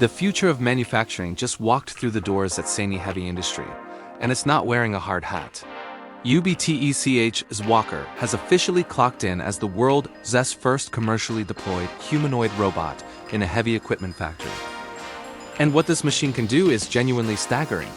The future of manufacturing just walked through the doors at SANY Heavy Industry, and it's not wearing a hard hat. UBTECH Walker has officially clocked in as the world's first commercially deployed humanoid robot in a heavy equipment factory. And what this machine can do is genuinely staggering.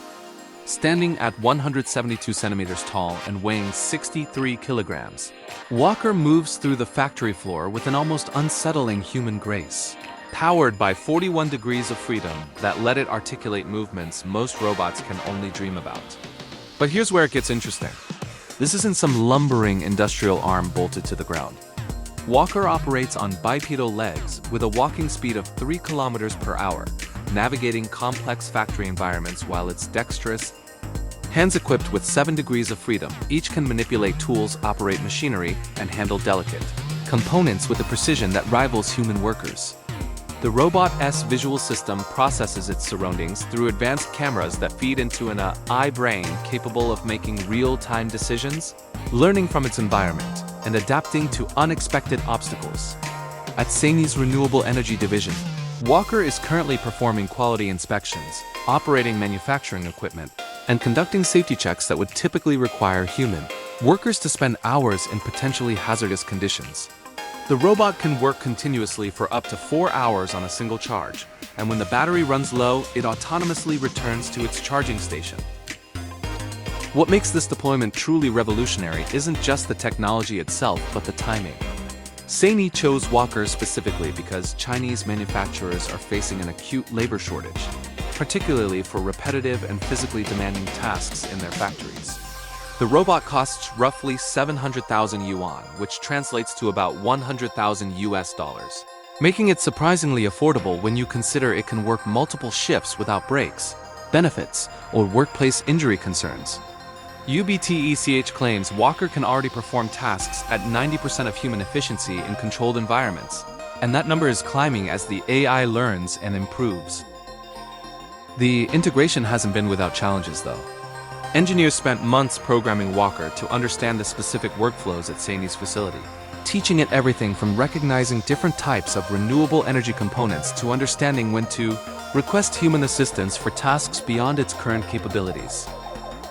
Standing at 172 centimeters tall and weighing 63 kilograms, Walker moves through the factory floor with an almost unsettling human grace. Powered by 41 degrees of freedom that let it articulate movements most robots can only dream about. But here's where it gets interesting. This isn't some lumbering industrial arm bolted to the ground. Walker operates on bipedal legs with a walking speed of 3 kilometers per hour, navigating complex factory environments while its dexterous hands equipped with 7 degrees of freedom each can manipulate tools, operate machinery, and handle delicate components with a precision that rivals human workers. The robot's visual system processes its surroundings through advanced cameras that feed into an AI brain capable of making real-time decisions, learning from its environment, and adapting to unexpected obstacles. At SANY's Renewable Energy Division, Walker is currently performing quality inspections, operating manufacturing equipment, and conducting safety checks that would typically require human workers to spend hours in potentially hazardous conditions. The robot can work continuously for up to 4 hours on a single charge, and when the battery runs low, it autonomously returns to its charging station. What makes this deployment truly revolutionary isn't just the technology itself, but the timing. SANY chose Walker specifically because Chinese manufacturers are facing an acute labor shortage, particularly for repetitive and physically demanding tasks in their factories. The robot costs roughly 700,000 yuan, which translates to about $100,000, making it surprisingly affordable when you consider it can work multiple shifts without breaks, benefits, or workplace injury concerns. UBTECH claims Walker can already perform tasks at 90% of human efficiency in controlled environments, and that number is climbing as the AI learns and improves. The integration hasn't been without challenges, though. Engineers spent months programming Walker to understand the specific workflows at SANY's facility, teaching it everything from recognizing different types of renewable energy components to understanding when to request human assistance for tasks beyond its current capabilities.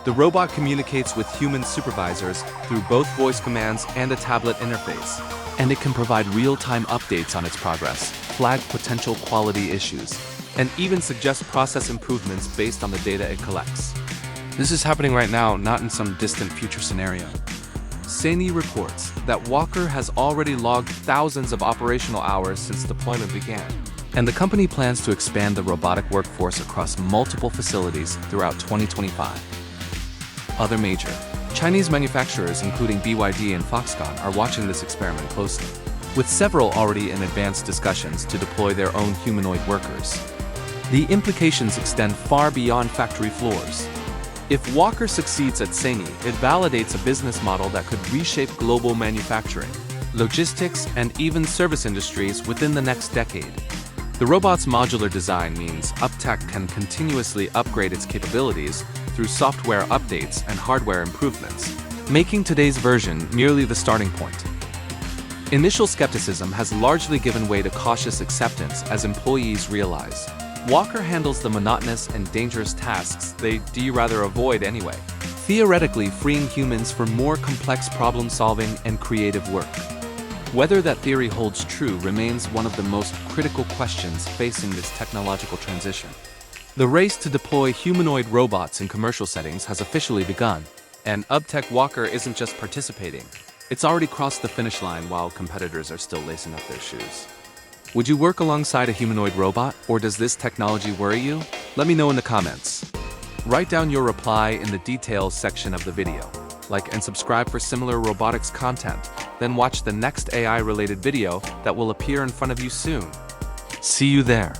The robot communicates with human supervisors through both voice commands and a tablet interface, and it can provide real-time updates on its progress, flag potential quality issues, and even suggest process improvements based on the data it collects. This is happening right now, not in some distant future scenario. SANY reports that Walker has already logged thousands of operational hours since deployment began, and the company plans to expand the robotic workforce across multiple facilities throughout 2025. Other major Chinese manufacturers, including BYD and Foxconn, are watching this experiment closely, with several already in advanced discussions to deploy their own humanoid workers. The implications extend far beyond factory floors. If Walker succeeds at SANY, it validates a business model that could reshape global manufacturing, logistics, and even service industries within the next decade. The robot's modular design means UBTECH can continuously upgrade its capabilities through software updates and hardware improvements, making today's version merely the starting point. Initial skepticism has largely given way to cautious acceptance as employees realize Walker handles the monotonous and dangerous tasks they'd rather avoid anyway, theoretically freeing humans for more complex problem-solving and creative work. Whether that theory holds true remains one of the most critical questions facing this technological transition. The race to deploy humanoid robots in commercial settings has officially begun, and UBTECH Walker isn't just participating. It's already crossed the finish line while competitors are still lacing up their shoes. Would you work alongside a humanoid robot, or does this technology worry you? Let me know in the comments. Write down your reply in the details section of the video. Like and subscribe for similar robotics content, then watch the next AI-related video that will appear in front of you soon. See you there.